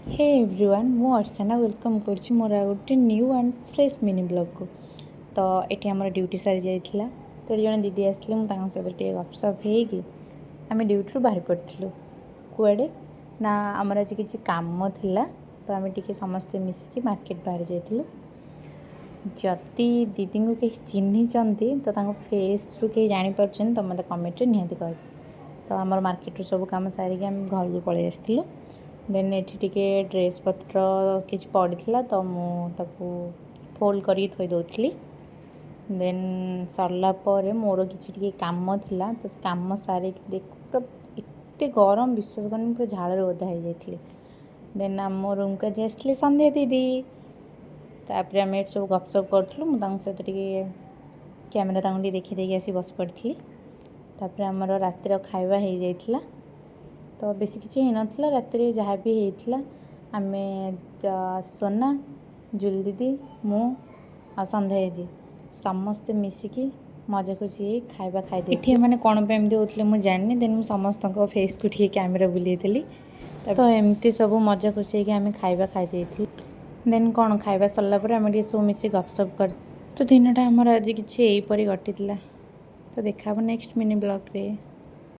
Hey everyone मु अर्चना welcome कर मोर गोटे new and fresh mini blog को। तो ये आम ड्यूटी सारी जाइला तो जन दीदी आसते मुझे सहित गपसप हो आम ड्यूटी बाहर पड़ू कुआड़े ना आमर आज किसी काम थिला तो आम टे समस्ते मिसिकी मार्केट बाहर जाइलु। जदि दीदी को कहीं चिन्ह तो फेस रु कहीं जापर तो मतलब कमेंट निहाती कह। तो आम मार्केट सब कम सारिक आम घर को पलि आसलु। देन ये ड्रेस पत्र किसी पड़ा तो मुझे फोल्ड कर थोई दूसरी। देन सरलापर मोर कि कम थिला तो से कम सारिक देख पूरा एत गरम विश्वास कर पूरा झाड़ ओदा हो जाती। देन आम रूम का आसले संध्या दीदी तापर आम सब गपसप करूँ मुझे सहित कैमेरा देखी देखी आसी बस पड़ी। तापर आमर रातिर खाଇବା हो जाइला तो बेसी किसी होना रात जहाँ भी होता आम सोना जुल दीदी मु आ संध्या दीदी समस्ते मिसिकी मजा खुशी खाଇବା खाई ये मैंने कौन पे एमती होते मुझे जानी। देन समस्त फेस को टे कैमेरा बुलेली तो एमती सब मजा खुशी आम खाଇବା खाई। देन कौन खाଇବା सरला आम सब मिसी गपसप कर तो दिनटा आमर आज किसी यहीपर घटी। तो देखा नेक्स्ट मिनी ब्लॉग रे।